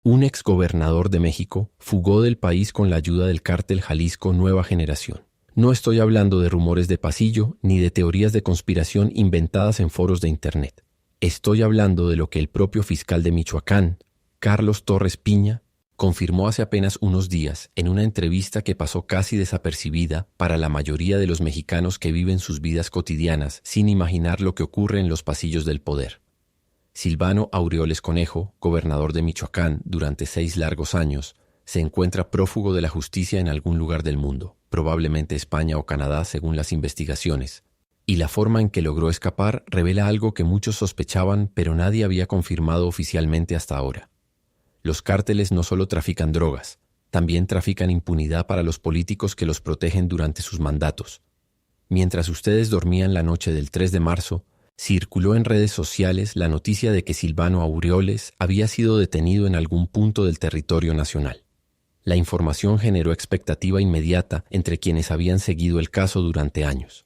Un exgobernador de México fugó del país con la ayuda del cártel Jalisco Nueva Generación. No estoy hablando de rumores de pasillo ni de teorías de conspiración inventadas en foros de Internet. Estoy hablando de lo que el propio fiscal de Michoacán, Carlos Torres Piña, confirmó hace apenas unos días en una entrevista que pasó casi desapercibida para la mayoría de los mexicanos que viven sus vidas cotidianas sin imaginar lo que ocurre en los pasillos del poder. Silvano Aureoles Conejo, gobernador de Michoacán durante 6 largos años, se encuentra prófugo de la justicia en algún lugar del mundo, probablemente España o Canadá según las investigaciones, y la forma en que logró escapar revela algo que muchos sospechaban pero nadie había confirmado oficialmente hasta ahora. Los cárteles no solo trafican drogas, también trafican impunidad para los políticos que los protegen durante sus mandatos. Mientras ustedes dormían la noche del 3 de marzo, circuló en redes sociales la noticia de que Silvano Aureoles había sido detenido en algún punto del territorio nacional. La información generó expectativa inmediata entre quienes habían seguido el caso durante años.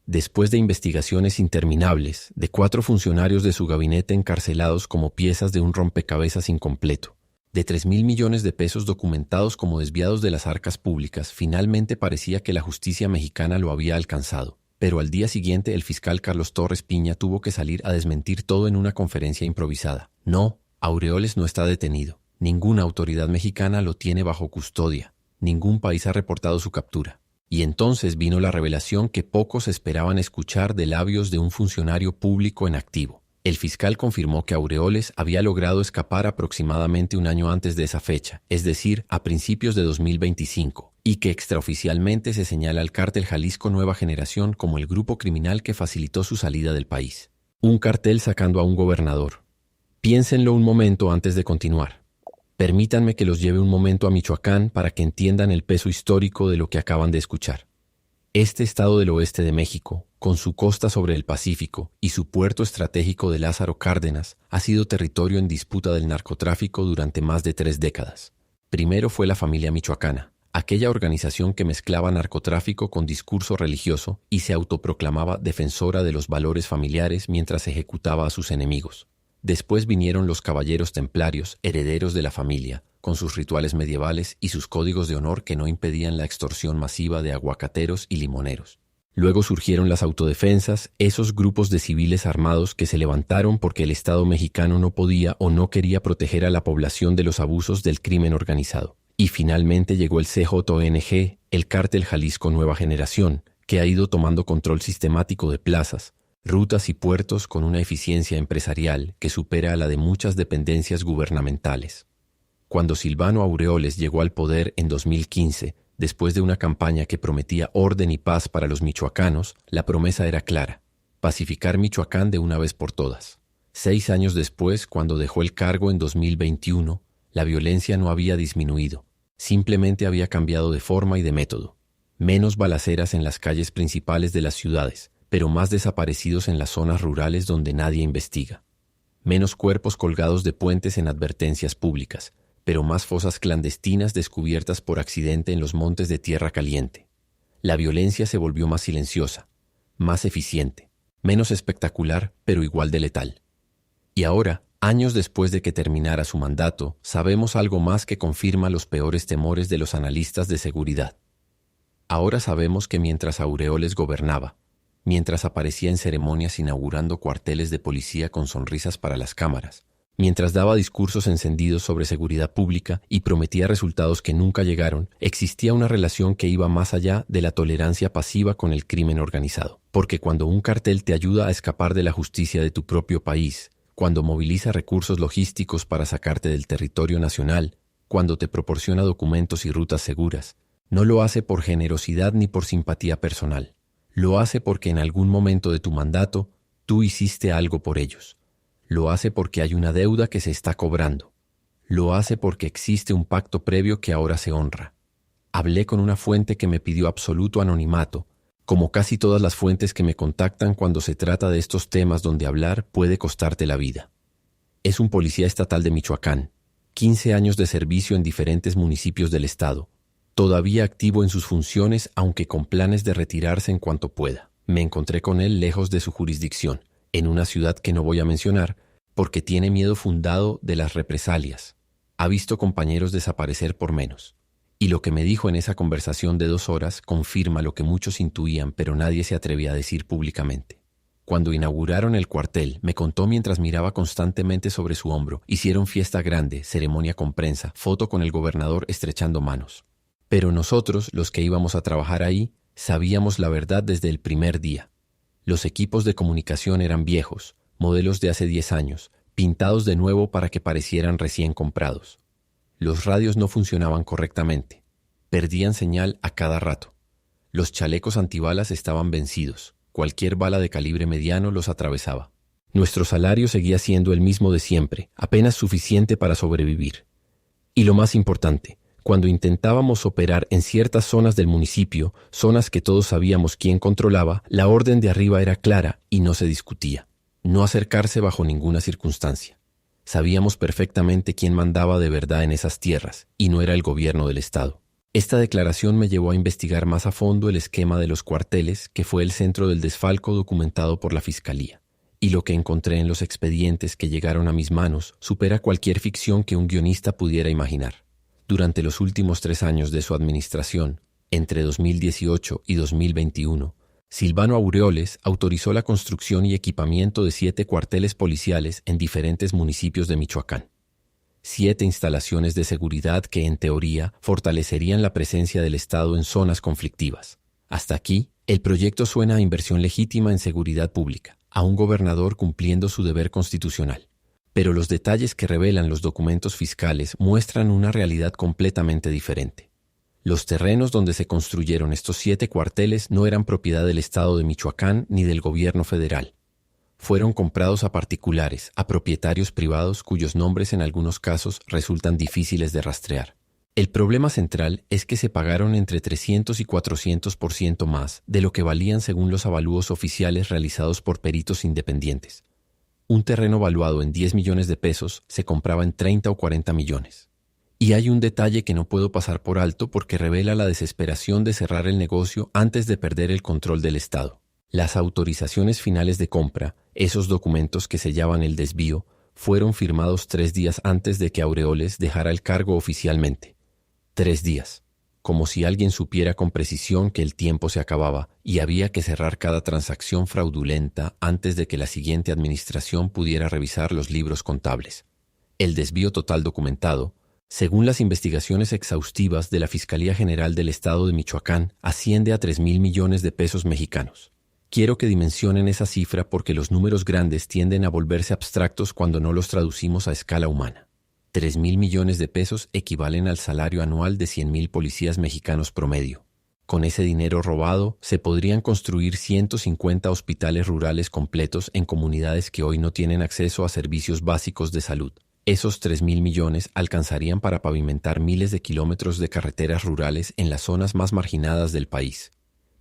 Después de investigaciones interminables, de 4 funcionarios de su gabinete encarcelados como piezas de un rompecabezas incompleto, de 3.000 millones de pesos documentados como desviados de las arcas públicas, finalmente parecía que la justicia mexicana lo había alcanzado. Pero al día siguiente el fiscal Carlos Torres Piña tuvo que salir a desmentir todo en una conferencia improvisada. No, Aureoles no está detenido. Ninguna autoridad mexicana lo tiene bajo custodia. Ningún país ha reportado su captura. Y entonces vino la revelación que pocos esperaban escuchar de labios de un funcionario público en activo. El fiscal confirmó que Aureoles había logrado escapar aproximadamente un año antes de esa fecha, es decir, a principios de 2025, y que extraoficialmente se señala al cártel Jalisco Nueva Generación como el grupo criminal que facilitó su salida del país. Un cartel sacando a un gobernador. Piénsenlo un momento antes de continuar. Permítanme que los lleve un momento a Michoacán para que entiendan el peso histórico de lo que acaban de escuchar. Este estado del oeste de México, con su costa sobre el Pacífico y su puerto estratégico de Lázaro Cárdenas, ha sido territorio en disputa del narcotráfico durante más de 3 décadas. Primero fue la familia michoacana, aquella organización que mezclaba narcotráfico con discurso religioso y se autoproclamaba defensora de los valores familiares mientras ejecutaba a sus enemigos. Después vinieron los caballeros templarios, herederos de la familia, con sus rituales medievales y sus códigos de honor que no impedían la extorsión masiva de aguacateros y limoneros. Luego surgieron las autodefensas, esos grupos de civiles armados que se levantaron porque el Estado mexicano no podía o no quería proteger a la población de los abusos del crimen organizado. Y finalmente llegó el CJNG, el cártel Jalisco Nueva Generación, que ha ido tomando control sistemático de plazas, rutas y puertos con una eficiencia empresarial que supera a la de muchas dependencias gubernamentales. Cuando Silvano Aureoles llegó al poder en 2015, después de una campaña que prometía orden y paz para los michoacanos, la promesa era clara: pacificar Michoacán de una vez por todas. 6 años después, cuando dejó el cargo en 2021, la violencia no había disminuido, simplemente había cambiado de forma y de método. Menos balaceras en las calles principales de las ciudades, pero más desaparecidos en las zonas rurales donde nadie investiga. Menos cuerpos colgados de puentes en advertencias públicas, pero más fosas clandestinas descubiertas por accidente en los montes de Tierra Caliente. La violencia se volvió más silenciosa, más eficiente, menos espectacular, pero igual de letal. Y ahora, años después de que terminara su mandato, sabemos algo más que confirma los peores temores de los analistas de seguridad. Ahora sabemos que mientras Aureoles gobernaba, mientras aparecía en ceremonias inaugurando cuarteles de policía con sonrisas para las cámaras, mientras daba discursos encendidos sobre seguridad pública y prometía resultados que nunca llegaron, existía una relación que iba más allá de la tolerancia pasiva con el crimen organizado. Porque cuando un cartel te ayuda a escapar de la justicia de tu propio país, cuando moviliza recursos logísticos para sacarte del territorio nacional, cuando te proporciona documentos y rutas seguras, no lo hace por generosidad ni por simpatía personal. Lo hace porque en algún momento de tu mandato tú hiciste algo por ellos. Lo hace porque hay una deuda que se está cobrando. Lo hace porque existe un pacto previo que ahora se honra. Hablé con una fuente que me pidió absoluto anonimato, como casi todas las fuentes que me contactan cuando se trata de estos temas donde hablar puede costarte la vida. Es un policía estatal de Michoacán, 15 años de servicio en diferentes municipios del estado, todavía activo en sus funciones aunque con planes de retirarse en cuanto pueda. Me encontré con él lejos de su jurisdicción, en una ciudad que no voy a mencionar, porque tiene miedo fundado de las represalias. Ha visto compañeros desaparecer por menos. Y lo que me dijo en esa conversación de 2 horas confirma lo que muchos intuían, pero nadie se atrevía a decir públicamente. Cuando inauguraron el cuartel, me contó mientras miraba constantemente sobre su hombro. Hicieron fiesta grande, ceremonia con prensa, foto con el gobernador estrechando manos. Pero nosotros, los que íbamos a trabajar ahí, sabíamos la verdad desde el primer día. Los equipos de comunicación eran viejos, modelos de hace 10 años, pintados de nuevo para que parecieran recién comprados. Los radios no funcionaban correctamente. Perdían señal a cada rato. Los chalecos antibalas estaban vencidos. Cualquier bala de calibre mediano los atravesaba. Nuestro salario seguía siendo el mismo de siempre, apenas suficiente para sobrevivir. Y lo más importante, cuando intentábamos operar en ciertas zonas del municipio, zonas que todos sabíamos quién controlaba, la orden de arriba era clara y no se discutía. No acercarse bajo ninguna circunstancia. Sabíamos perfectamente quién mandaba de verdad en esas tierras, y no era el gobierno del Estado. Esta declaración me llevó a investigar más a fondo el esquema de los cuarteles, que fue el centro del desfalco documentado por la Fiscalía. Y lo que encontré en los expedientes que llegaron a mis manos supera cualquier ficción que un guionista pudiera imaginar. Durante los últimos 3 años de su administración, entre 2018 y 2021, Silvano Aureoles autorizó la construcción y equipamiento de 7 cuarteles policiales en diferentes municipios de Michoacán. 7 instalaciones de seguridad que, en teoría, fortalecerían la presencia del Estado en zonas conflictivas. Hasta aquí, el proyecto suena a inversión legítima en seguridad pública, a un gobernador cumpliendo su deber constitucional. Pero los detalles que revelan los documentos fiscales muestran una realidad completamente diferente. Los terrenos donde se construyeron estos 7 cuarteles no eran propiedad del Estado de Michoacán ni del gobierno federal. Fueron comprados a particulares, a propietarios privados cuyos nombres en algunos casos resultan difíciles de rastrear. El problema central es que se pagaron entre 300 y 400% más de lo que valían según los avalúos oficiales realizados por peritos independientes. Un terreno valuado en 10 millones de pesos se compraba en 30 o 40 millones. Y hay un detalle que no puedo pasar por alto porque revela la desesperación de cerrar el negocio antes de perder el control del Estado. Las autorizaciones finales de compra, esos documentos que sellaban el desvío, fueron firmados 3 días antes de que Aureoles dejara el cargo oficialmente. 3 días. Como si alguien supiera con precisión que el tiempo se acababa y había que cerrar cada transacción fraudulenta antes de que la siguiente administración pudiera revisar los libros contables. El desvío total documentado, según las investigaciones exhaustivas de la Fiscalía General del Estado de Michoacán, asciende a 3,000 millones de pesos mexicanos. Quiero que dimensionen esa cifra porque los números grandes tienden a volverse abstractos cuando no los traducimos a escala humana. 3,000 millones de pesos equivalen al salario anual de 100,000 policías mexicanos promedio. Con ese dinero robado, se podrían construir 150 hospitales rurales completos en comunidades que hoy no tienen acceso a servicios básicos de salud. Esos 3,000 millones alcanzarían para pavimentar miles de kilómetros de carreteras rurales en las zonas más marginadas del país.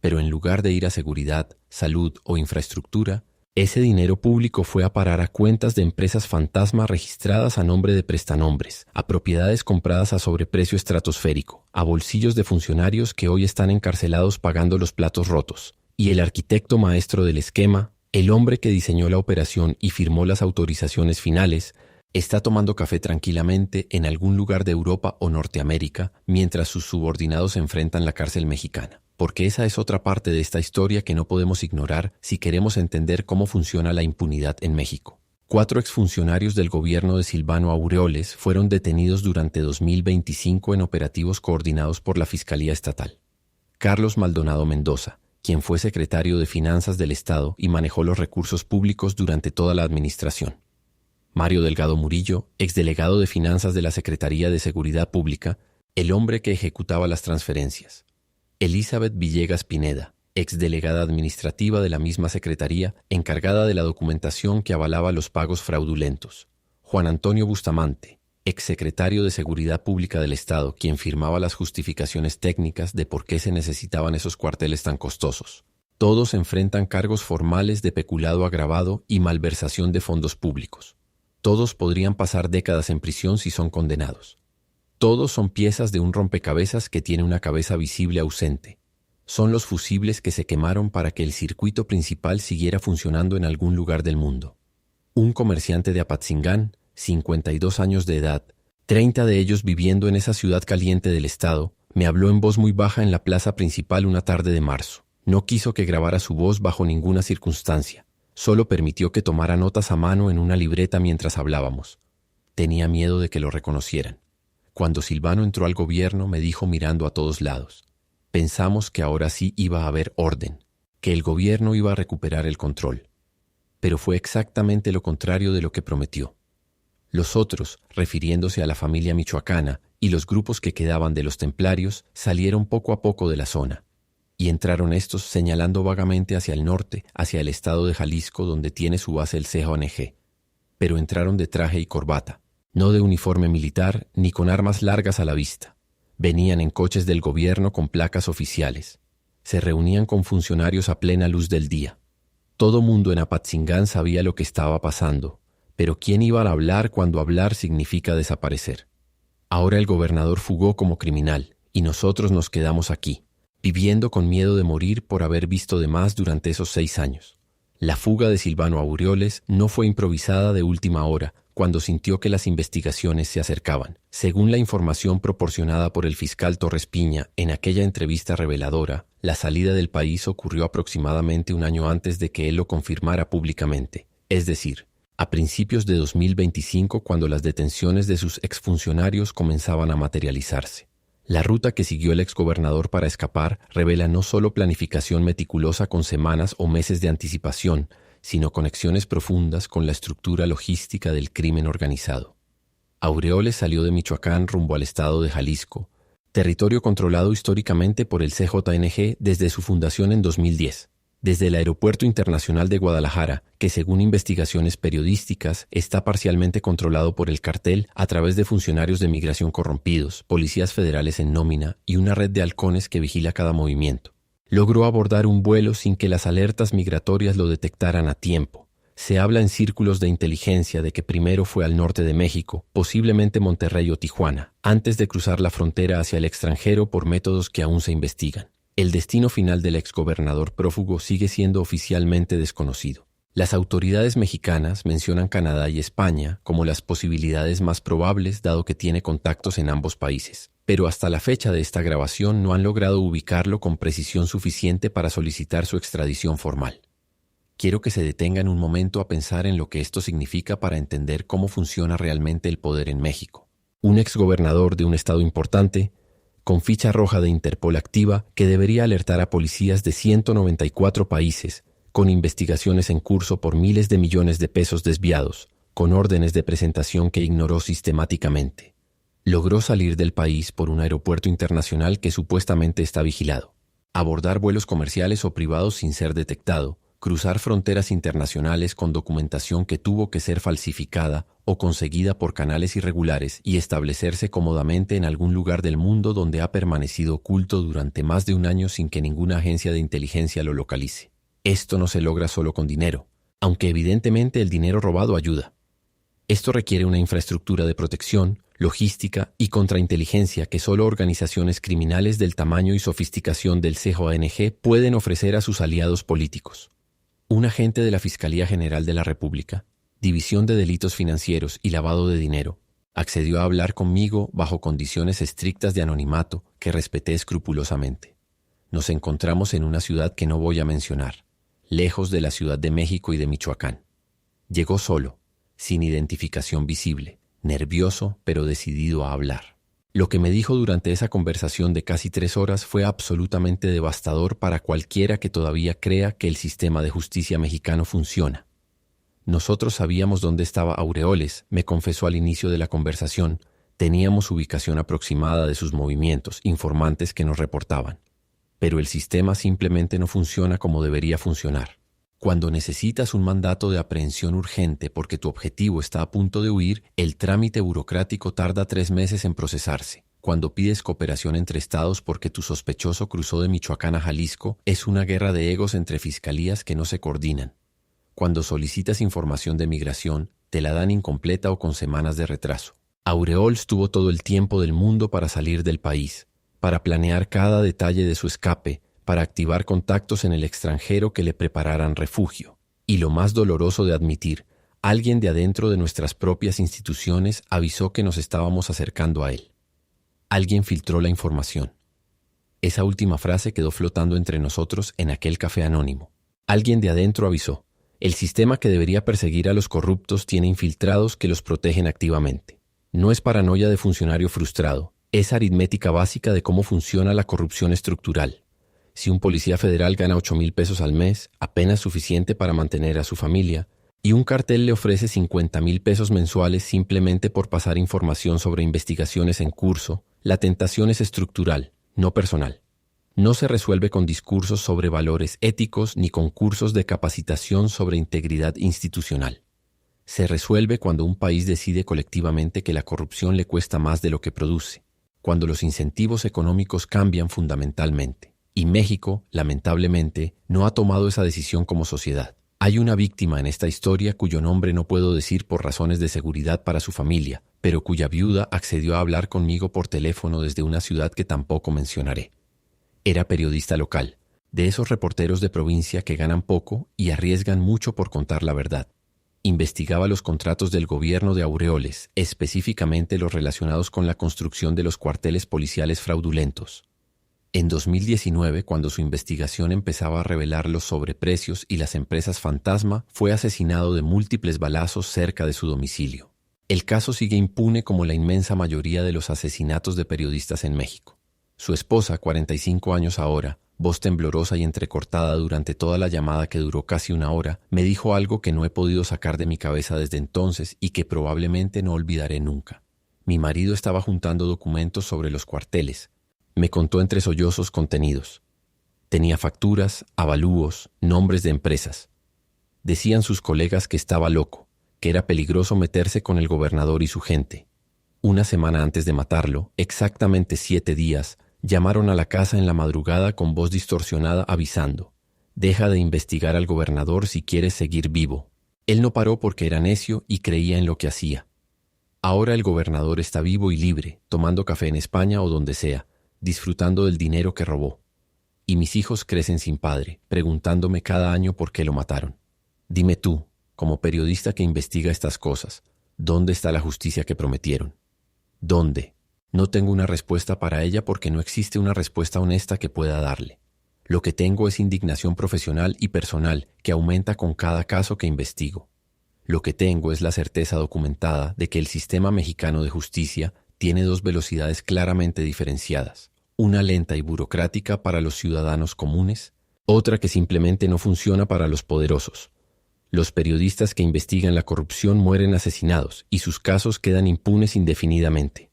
Pero en lugar de ir a seguridad, salud o infraestructura, ese dinero público fue a parar a cuentas de empresas fantasma registradas a nombre de prestanombres, a propiedades compradas a sobreprecio estratosférico, a bolsillos de funcionarios que hoy están encarcelados pagando los platos rotos. Y el arquitecto maestro del esquema, el hombre que diseñó la operación y firmó las autorizaciones finales, está tomando café tranquilamente en algún lugar de Europa o Norteamérica mientras sus subordinados enfrentan la cárcel mexicana. Porque esa es otra parte de esta historia que no podemos ignorar si queremos entender cómo funciona la impunidad en México. 4 exfuncionarios del gobierno de Silvano Aureoles fueron detenidos durante 2025 en operativos coordinados por la Fiscalía Estatal. Carlos Maldonado Mendoza, quien fue secretario de Finanzas del Estado y manejó los recursos públicos durante toda la administración. Mario Delgado Murillo, exdelegado de Finanzas de la Secretaría de Seguridad Pública, el hombre que ejecutaba las transferencias. Elizabeth Villegas Pineda, exdelegada administrativa de la misma secretaría, encargada de la documentación que avalaba los pagos fraudulentos. Juan Antonio Bustamante, exsecretario de Seguridad Pública del Estado, quien firmaba las justificaciones técnicas de por qué se necesitaban esos cuarteles tan costosos. Todos enfrentan cargos formales de peculado agravado y malversación de fondos públicos. Todos podrían pasar décadas en prisión si son condenados. Todos son piezas de un rompecabezas que tiene una cabeza visible ausente. Son los fusibles que se quemaron para que el circuito principal siguiera funcionando en algún lugar del mundo. Un comerciante de Apatzingán, 52 años de edad, 30 de ellos viviendo en esa ciudad caliente del estado, me habló en voz muy baja en la plaza principal una tarde de marzo. No quiso que grabara su voz bajo ninguna circunstancia. Solo permitió que tomara notas a mano en una libreta mientras hablábamos. Tenía miedo de que lo reconocieran. Cuando Silvano entró al gobierno, me dijo mirando a todos lados. Pensamos que ahora sí iba a haber orden, que el gobierno iba a recuperar el control. Pero fue exactamente lo contrario de lo que prometió. Los otros, refiriéndose a la familia michoacana y los grupos que quedaban de los templarios, salieron poco a poco de la zona. Y entraron estos señalando vagamente hacia el norte, hacia el estado de Jalisco donde tiene su base el CJNG. Pero entraron de traje y corbata, no de uniforme militar ni con armas largas a la vista. Venían en coches del gobierno con placas oficiales. Se reunían con funcionarios a plena luz del día. Todo mundo en Apatzingán sabía lo que estaba pasando, pero ¿quién iba a hablar cuando hablar significa desaparecer? Ahora el gobernador fugó como criminal y nosotros nos quedamos aquí, viviendo con miedo de morir por haber visto de más durante esos 6 años. La fuga de Silvano Aureoles no fue improvisada de última hora, cuando sintió que las investigaciones se acercaban. Según la información proporcionada por el fiscal Torres Piña en aquella entrevista reveladora, la salida del país ocurrió aproximadamente un año antes de que él lo confirmara públicamente, es decir, a principios de 2025 cuando las detenciones de sus exfuncionarios comenzaban a materializarse. La ruta que siguió el exgobernador para escapar revela no solo planificación meticulosa con semanas o meses de anticipación, sino conexiones profundas con la estructura logística del crimen organizado. Aureoles salió de Michoacán rumbo al estado de Jalisco, territorio controlado históricamente por el CJNG desde su fundación en 2010. Desde el Aeropuerto Internacional de Guadalajara, que según investigaciones periodísticas está parcialmente controlado por el cartel a través de funcionarios de migración corrompidos, policías federales en nómina y una red de halcones que vigila cada movimiento. Logró abordar un vuelo sin que las alertas migratorias lo detectaran a tiempo. Se habla en círculos de inteligencia de que primero fue al norte de México, posiblemente Monterrey o Tijuana, antes de cruzar la frontera hacia el extranjero por métodos que aún se investigan. El destino final del exgobernador prófugo sigue siendo oficialmente desconocido. Las autoridades mexicanas mencionan Canadá y España como las posibilidades más probables dado que tiene contactos en ambos países, pero hasta la fecha de esta grabación no han logrado ubicarlo con precisión suficiente para solicitar su extradición formal. Quiero que se detengan un momento a pensar en lo que esto significa para entender cómo funciona realmente el poder en México. Un exgobernador de un estado importante, con ficha roja de Interpol activa, que debería alertar a policías de 194 países, con investigaciones en curso por miles de millones de pesos desviados, con órdenes de presentación que ignoró sistemáticamente. Logró salir del país por un aeropuerto internacional que supuestamente está vigilado, abordar vuelos comerciales o privados sin ser detectado, cruzar fronteras internacionales con documentación que tuvo que ser falsificada o conseguida por canales irregulares y establecerse cómodamente en algún lugar del mundo donde ha permanecido oculto durante más de un año sin que ninguna agencia de inteligencia lo localice. Esto no se logra solo con dinero, aunque evidentemente el dinero robado ayuda. Esto requiere una infraestructura de protección, logística y contrainteligencia que solo organizaciones criminales del tamaño y sofisticación del CJNG pueden ofrecer a sus aliados políticos. Un agente de la Fiscalía General de la República, División de Delitos Financieros y Lavado de Dinero, accedió a hablar conmigo bajo condiciones estrictas de anonimato que respeté escrupulosamente. Nos encontramos en una ciudad que no voy a mencionar, lejos de la Ciudad de México y de Michoacán. Llegó solo, sin identificación visible, nervioso pero decidido a hablar. Lo que me dijo durante esa conversación de casi 3 horas fue absolutamente devastador para cualquiera que todavía crea que el sistema de justicia mexicano funciona. Nosotros sabíamos dónde estaba Aureoles, me confesó al inicio de la conversación. Teníamos ubicación aproximada de sus movimientos, informantes que nos reportaban. Pero el sistema simplemente no funciona como debería funcionar. Cuando necesitas un mandato de aprehensión urgente porque tu objetivo está a punto de huir, el trámite burocrático tarda 3 meses en procesarse. Cuando pides cooperación entre estados porque tu sospechoso cruzó de Michoacán a Jalisco, es una guerra de egos entre fiscalías que no se coordinan. Cuando solicitas información de migración, te la dan incompleta o con semanas de retraso. Aureoles tuvo todo el tiempo del mundo para salir del país, para planear cada detalle de su escape, para activar contactos en el extranjero que le prepararan refugio. Y lo más doloroso de admitir, Alguien de adentro de nuestras propias instituciones avisó que nos estábamos acercando a él. Alguien filtró la información. Esa última frase quedó flotando entre nosotros en aquel café anónimo. Alguien de adentro avisó. El sistema que debería perseguir a los corruptos tiene infiltrados que los protegen activamente. No es paranoia de funcionario frustrado, es aritmética básica de cómo funciona la corrupción estructural. Si un policía federal gana 8,000 pesos al mes, apenas suficiente para mantener a su familia, y un cartel le ofrece 50,000 pesos mensuales simplemente por pasar información sobre investigaciones en curso, la tentación es estructural, no personal. No se resuelve con discursos sobre valores éticos ni con cursos de capacitación sobre integridad institucional. Se resuelve cuando un país decide colectivamente que la corrupción le cuesta más de lo que produce, cuando los incentivos económicos cambian fundamentalmente. Y México, lamentablemente, no ha tomado esa decisión como sociedad. Hay una víctima en esta historia cuyo nombre no puedo decir por razones de seguridad para su familia, pero cuya viuda accedió a hablar conmigo por teléfono desde una ciudad que tampoco mencionaré. Era periodista local, de esos reporteros de provincia que ganan poco y arriesgan mucho por contar la verdad. Investigaba los contratos del gobierno de Aureoles, específicamente los relacionados con la construcción de los cuarteles policiales fraudulentos. En 2019, cuando su investigación empezaba a revelar los sobreprecios y las empresas fantasma, fue asesinado de múltiples balazos cerca de su domicilio. El caso sigue impune como la inmensa mayoría de los asesinatos de periodistas en México. Su esposa, 45 años ahora, voz temblorosa y entrecortada durante toda la llamada que duró casi una hora, me dijo algo que no he podido sacar de mi cabeza desde entonces y que probablemente no olvidaré nunca. Mi marido estaba juntando documentos sobre los cuarteles. Me contó entre sollozos contenidos. Tenía facturas, avalúos, nombres de empresas. Decían sus colegas que estaba loco, que era peligroso meterse con el gobernador y su gente. Una semana antes de matarlo, exactamente 7 días, llamaron a la casa en la madrugada con voz distorsionada avisando: «Deja de investigar al gobernador si quieres seguir vivo». Él no paró porque era necio y creía en lo que hacía. Ahora el gobernador está vivo y libre, tomando café en España o donde sea, disfrutando del dinero que robó. Y mis hijos crecen sin padre, preguntándome cada año por qué lo mataron. Dime tú, como periodista que investiga estas cosas, ¿dónde está la justicia que prometieron? ¿Dónde? No tengo una respuesta para ella porque no existe una respuesta honesta que pueda darle. Lo que tengo es indignación profesional y personal que aumenta con cada caso que investigo. Lo que tengo es la certeza documentada de que el sistema mexicano de justicia tiene 2 velocidades claramente diferenciadas, una lenta y burocrática para los ciudadanos comunes, otra que simplemente no funciona para los poderosos. Los periodistas que investigan la corrupción mueren asesinados y sus casos quedan impunes indefinidamente.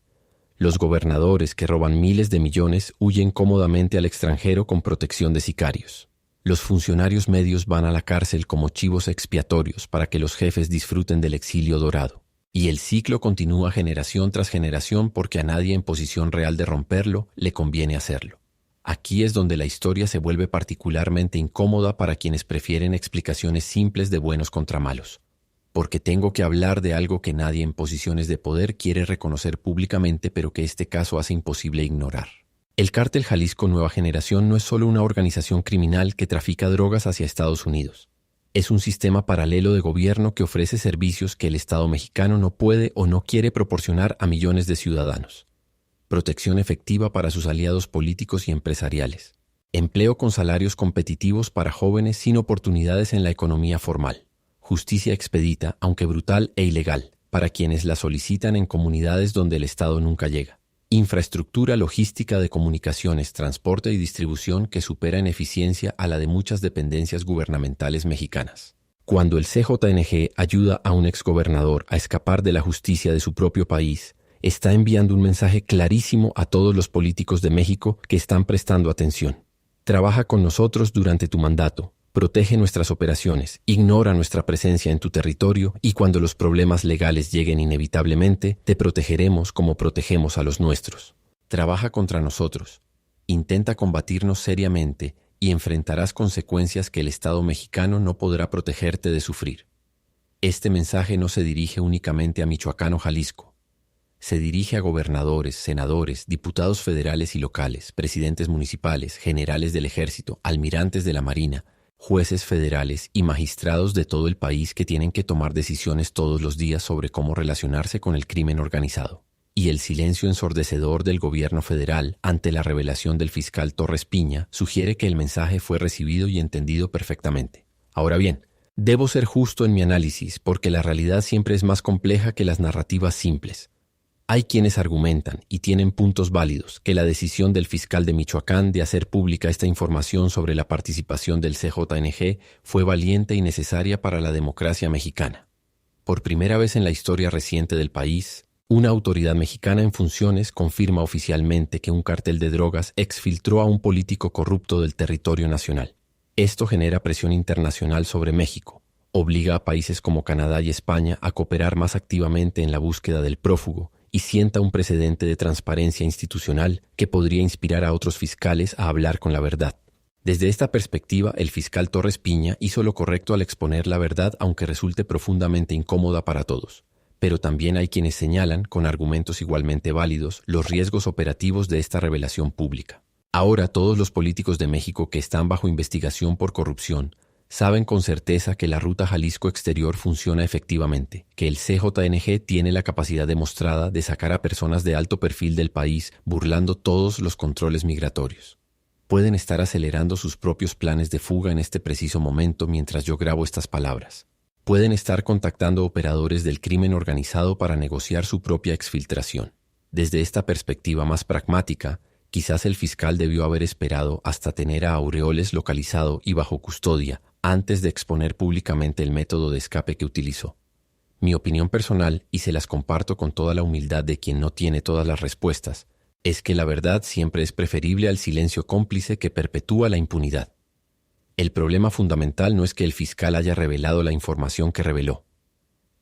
Los gobernadores que roban miles de millones huyen cómodamente al extranjero con protección de sicarios. Los funcionarios medios van a la cárcel como chivos expiatorios para que los jefes disfruten del exilio dorado. Y el ciclo continúa generación tras generación porque a nadie en posición real de romperlo le conviene hacerlo. Aquí es donde la historia se vuelve particularmente incómoda para quienes prefieren explicaciones simples de buenos contra malos. Porque tengo que hablar de algo que nadie en posiciones de poder quiere reconocer públicamente, pero que este caso hace imposible ignorar. El Cártel Jalisco Nueva Generación no es solo una organización criminal que trafica drogas hacia Estados Unidos. Es un sistema paralelo de gobierno que ofrece servicios que el Estado mexicano no puede o no quiere proporcionar a millones de ciudadanos. Protección efectiva para sus aliados políticos y empresariales. Empleo con salarios competitivos para jóvenes sin oportunidades en la economía formal. Justicia expedita, aunque brutal e ilegal, para quienes la solicitan en comunidades donde el Estado nunca llega. Infraestructura logística de comunicaciones, transporte y distribución que supera en eficiencia a la de muchas dependencias gubernamentales mexicanas. Cuando el CJNG ayuda a un exgobernador a escapar de la justicia de su propio país, está enviando un mensaje clarísimo a todos los políticos de México que están prestando atención. Trabaja con nosotros durante tu mandato, protege nuestras operaciones, ignora nuestra presencia en tu territorio y cuando los problemas legales lleguen inevitablemente, te protegeremos como protegemos a los nuestros. Trabaja contra nosotros, intenta combatirnos seriamente y enfrentarás consecuencias que el Estado mexicano no podrá protegerte de sufrir. Este mensaje no se dirige únicamente a Michoacán o Jalisco. Se dirige a gobernadores, senadores, diputados federales y locales, presidentes municipales, generales del ejército, almirantes de la marina, jueces federales y magistrados de todo el país que tienen que tomar decisiones todos los días sobre cómo relacionarse con el crimen organizado. Y el silencio ensordecedor del gobierno federal ante la revelación del fiscal Torres Piña sugiere que el mensaje fue recibido y entendido perfectamente. Ahora bien, debo ser justo en mi análisis porque la realidad siempre es más compleja que las narrativas simples. Hay quienes argumentan, y tienen puntos válidos, que la decisión del fiscal de Michoacán de hacer pública esta información sobre la participación del CJNG fue valiente y necesaria para la democracia mexicana. Por primera vez en la historia reciente del país, una autoridad mexicana en funciones confirma oficialmente que un cártel de drogas exfiltró a un político corrupto del territorio nacional. Esto genera presión internacional sobre México, obliga a países como Canadá y España a cooperar más activamente en la búsqueda del prófugo y sienta un precedente de transparencia institucional que podría inspirar a otros fiscales a hablar con la verdad. Desde esta perspectiva, el fiscal Torres Piña hizo lo correcto al exponer la verdad, aunque resulte profundamente incómoda para todos. Pero también hay quienes señalan, con argumentos igualmente válidos, los riesgos operativos de esta revelación pública. Ahora todos los políticos de México que están bajo investigación por corrupción saben con certeza que la ruta Jalisco Exterior funciona efectivamente, que el CJNG tiene la capacidad demostrada de sacar a personas de alto perfil del país burlando todos los controles migratorios. Pueden estar acelerando sus propios planes de fuga en este preciso momento mientras yo grabo estas palabras. Pueden estar contactando operadores del crimen organizado para negociar su propia exfiltración. Desde esta perspectiva más pragmática, quizás el fiscal debió haber esperado hasta tener a Aureoles localizado y bajo custodia antes de exponer públicamente el método de escape que utilizó. Mi opinión personal, y se las comparto con toda la humildad de quien no tiene todas las respuestas, es que la verdad siempre es preferible al silencio cómplice que perpetúa la impunidad. El problema fundamental no es que el fiscal haya revelado la información que reveló.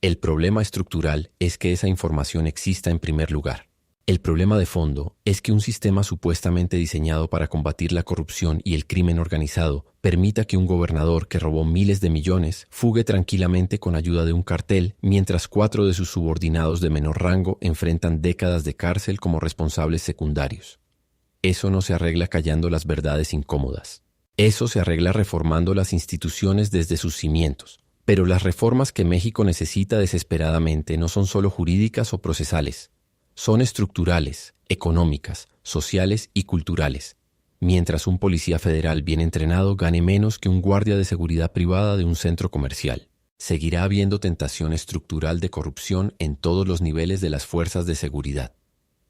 El problema estructural es que esa información exista en primer lugar. El problema de fondo es que un sistema supuestamente diseñado para combatir la corrupción y el crimen organizado permita que un gobernador que robó miles de millones fugue tranquilamente con ayuda de un cartel, mientras 4 de sus subordinados de menor rango enfrentan décadas de cárcel como responsables secundarios. Eso no se arregla callando las verdades incómodas. Eso se arregla reformando las instituciones desde sus cimientos. Pero las reformas que México necesita desesperadamente no son solo jurídicas o procesales. Son estructurales, económicas, sociales y culturales. Mientras un policía federal bien entrenado gane menos que un guardia de seguridad privada de un centro comercial, seguirá habiendo tentación estructural de corrupción en todos los niveles de las fuerzas de seguridad.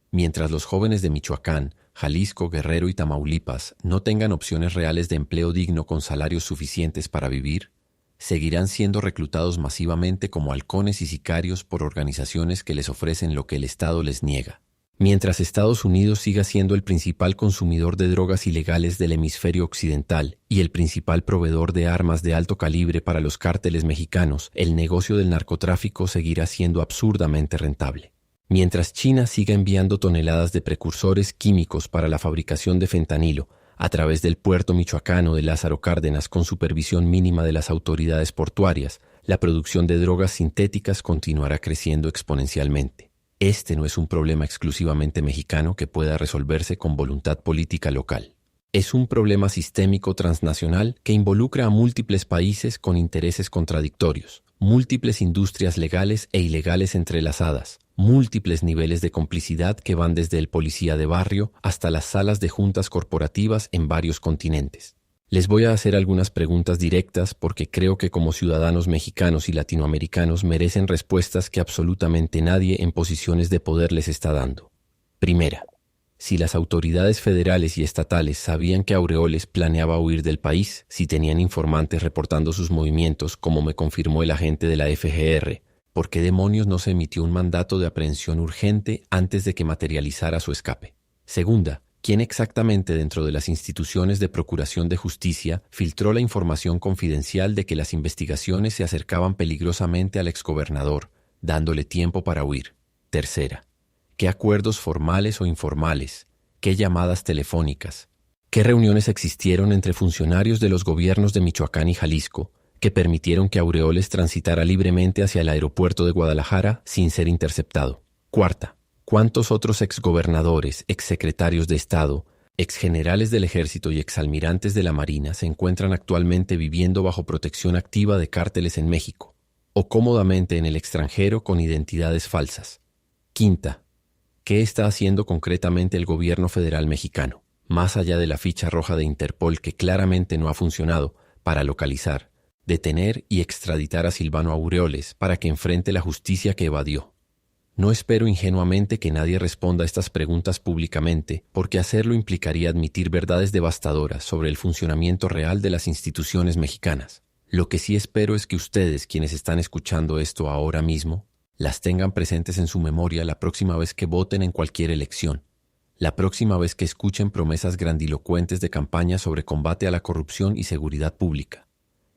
Mientras los jóvenes de Michoacán, Jalisco, Guerrero y Tamaulipas no tengan opciones reales de empleo digno con salarios suficientes para vivir, seguirán siendo reclutados masivamente como halcones y sicarios por organizaciones que les ofrecen lo que el Estado les niega. Mientras Estados Unidos siga siendo el principal consumidor de drogas ilegales del hemisferio occidental y el principal proveedor de armas de alto calibre para los cárteles mexicanos, el negocio del narcotráfico seguirá siendo absurdamente rentable. Mientras China siga enviando toneladas de precursores químicos para la fabricación de fentanilo a través del puerto michoacano de Lázaro Cárdenas con supervisión mínima de las autoridades portuarias, la producción de drogas sintéticas continuará creciendo exponencialmente. Este no es un problema exclusivamente mexicano que pueda resolverse con voluntad política local. Es un problema sistémico transnacional que involucra a múltiples países con intereses contradictorios, múltiples industrias legales e ilegales entrelazadas, múltiples niveles de complicidad que van desde el policía de barrio hasta las salas de juntas corporativas en varios continentes. Les voy a hacer algunas preguntas directas porque creo que como ciudadanos mexicanos y latinoamericanos merecen respuestas que absolutamente nadie en posiciones de poder les está dando. Primera, si las autoridades federales y estatales sabían que Aureoles planeaba huir del país, si tenían informantes reportando sus movimientos, como me confirmó el agente de la FGR, ¿por qué demonios no se emitió un mandato de aprehensión urgente antes de que materializara su escape? Segunda, ¿quién exactamente dentro de las instituciones de procuración de justicia filtró la información confidencial de que las investigaciones se acercaban peligrosamente al exgobernador, dándole tiempo para huir? Tercera, ¿qué acuerdos formales o informales? ¿Qué llamadas telefónicas? ¿Qué reuniones existieron entre funcionarios de los gobiernos de Michoacán y Jalisco que permitieron que Aureoles transitara libremente hacia el aeropuerto de Guadalajara sin ser interceptado? Cuarta, ¿cuántos otros exgobernadores, exsecretarios de Estado, Exgenerales del ejército y exalmirantes de la Marina se encuentran actualmente viviendo bajo protección activa de cárteles en México, o cómodamente en el extranjero con identidades falsas. Quinta, ¿qué está haciendo concretamente el gobierno federal mexicano, más allá de la ficha roja de Interpol que claramente no ha funcionado, para localizar, detener y extraditar a Silvano Aureoles para que enfrente la justicia que evadió? No espero ingenuamente que nadie responda a estas preguntas públicamente, porque hacerlo implicaría admitir verdades devastadoras sobre el funcionamiento real de las instituciones mexicanas. Lo que sí espero es que ustedes, quienes están escuchando esto ahora mismo, las tengan presentes en su memoria la próxima vez que voten en cualquier elección, la próxima vez que escuchen promesas grandilocuentes de campaña sobre combate a la corrupción y seguridad pública,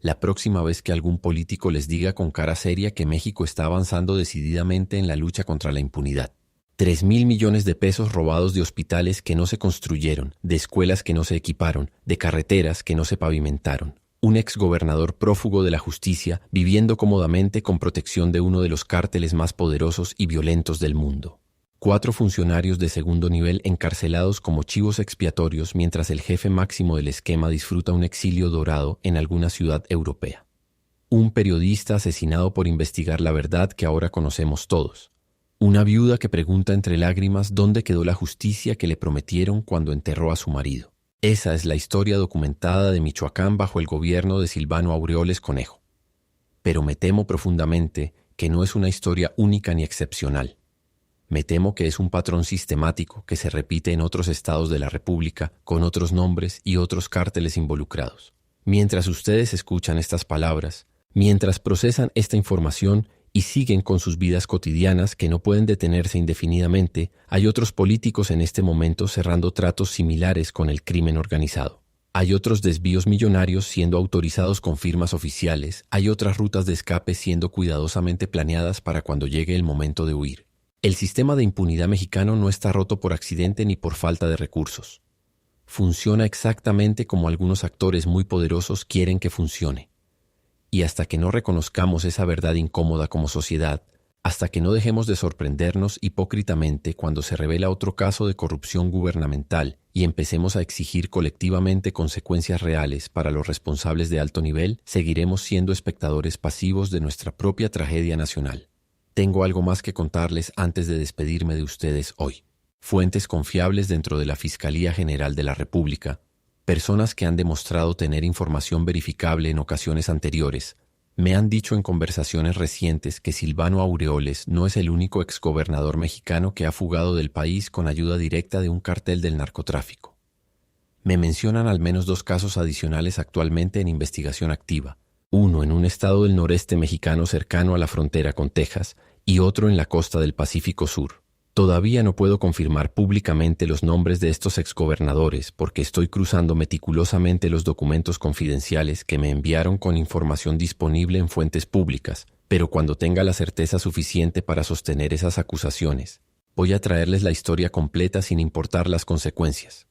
la próxima vez que algún político les diga con cara seria que México está avanzando decididamente en la lucha contra la impunidad. 3,000 millones de pesos robados de hospitales que no se construyeron, de escuelas que no se equiparon, de carreteras que no se pavimentaron. Un exgobernador prófugo de la justicia viviendo cómodamente con protección de uno de los cárteles más poderosos y violentos del mundo. 4 funcionarios de segundo nivel encarcelados como chivos expiatorios mientras el jefe máximo del esquema disfruta un exilio dorado en alguna ciudad europea. Un periodista asesinado por investigar la verdad que ahora conocemos todos. Una viuda que pregunta entre lágrimas dónde quedó la justicia que le prometieron cuando enterró a su marido. Esa es la historia documentada de Michoacán bajo el gobierno de Silvano Aureoles Conejo. Pero me temo profundamente que no es una historia única ni excepcional. Me temo que es un patrón sistemático que se repite en otros estados de la República con otros nombres y otros cárteles involucrados. Mientras ustedes escuchan estas palabras, mientras procesan esta información y siguen con sus vidas cotidianas que no pueden detenerse indefinidamente, hay otros políticos en este momento cerrando tratos similares con el crimen organizado. Hay otros desvíos millonarios siendo autorizados con firmas oficiales, hay otras rutas de escape siendo cuidadosamente planeadas para cuando llegue el momento de huir. El sistema de impunidad mexicano no está roto por accidente ni por falta de recursos. Funciona exactamente como algunos actores muy poderosos quieren que funcione. Y hasta que no reconozcamos esa verdad incómoda como sociedad, hasta que no dejemos de sorprendernos hipócritamente cuando se revela otro caso de corrupción gubernamental y empecemos a exigir colectivamente consecuencias reales para los responsables de alto nivel, seguiremos siendo espectadores pasivos de nuestra propia tragedia nacional. Tengo algo más que contarles antes de despedirme de ustedes hoy. Fuentes confiables dentro de la Fiscalía General de la República, personas que han demostrado tener información verificable en ocasiones anteriores, me han dicho en conversaciones recientes que Silvano Aureoles no es el único exgobernador mexicano que ha fugado del país con ayuda directa de un cartel del narcotráfico. Me mencionan al menos 2 casos adicionales actualmente en investigación activa, uno en un estado del noreste mexicano cercano a la frontera con Texas y otro en la costa del Pacífico Sur. Todavía no puedo confirmar públicamente los nombres de estos exgobernadores porque estoy cruzando meticulosamente los documentos confidenciales que me enviaron con información disponible en fuentes públicas, pero cuando tenga la certeza suficiente para sostener esas acusaciones, voy a traerles la historia completa sin importar las consecuencias.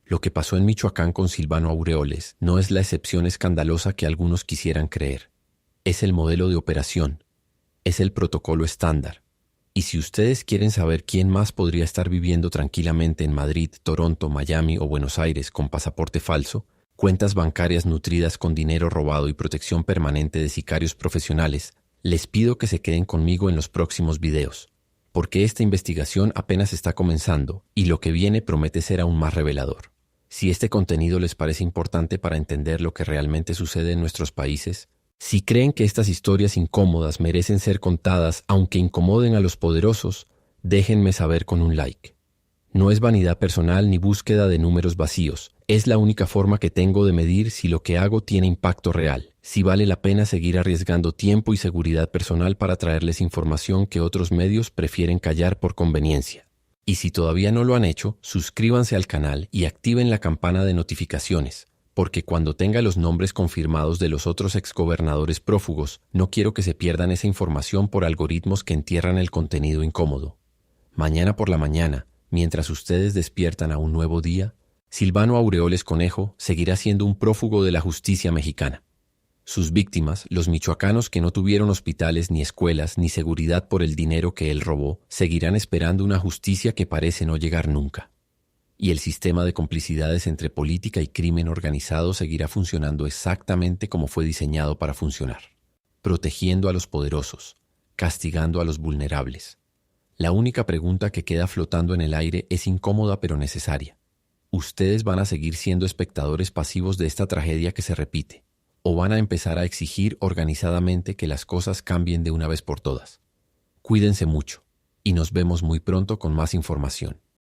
Lo que pasó en Michoacán con Silvano Aureoles no es la excepción escandalosa que algunos quisieran creer. Es el modelo de operación. Es el protocolo estándar. Y si ustedes quieren saber quién más podría estar viviendo tranquilamente en Madrid, Toronto, Miami o Buenos Aires con pasaporte falso, cuentas bancarias nutridas con dinero robado y protección permanente de sicarios profesionales, les pido que se queden conmigo en los próximos videos, porque esta investigación apenas está comenzando y lo que viene promete ser aún más revelador. Si este contenido les parece importante para entender lo que realmente sucede en nuestros países, si creen que estas historias incómodas merecen ser contadas aunque incomoden a los poderosos, déjenme saber con un like. No es vanidad personal ni búsqueda de números vacíos, es la única forma que tengo de medir si lo que hago tiene impacto real, si vale la pena seguir arriesgando tiempo y seguridad personal para traerles información que otros medios prefieren callar por conveniencia. Y si todavía no lo han hecho, suscríbanse al canal y activen la campana de notificaciones, porque cuando tenga los nombres confirmados de los otros exgobernadores prófugos, no quiero que se pierdan esa información por algoritmos que entierran el contenido incómodo. Mañana por la mañana, mientras ustedes despiertan a un nuevo día, Silvano Aureoles Conejo seguirá siendo un prófugo de la justicia mexicana. Sus víctimas, los michoacanos que no tuvieron hospitales ni escuelas ni seguridad por el dinero que él robó, seguirán esperando una justicia que parece no llegar nunca. y el sistema de complicidades entre política y crimen organizado seguirá funcionando exactamente como fue diseñado para funcionar, protegiendo a los poderosos, castigando a los vulnerables. La única pregunta que queda flotando en el aire es incómoda pero necesaria. ¿Ustedes van a seguir siendo espectadores pasivos de esta tragedia que se repite? ¿O van a empezar a exigir organizadamente que las cosas cambien de una vez por todas? Cuídense mucho y nos vemos muy pronto con más información.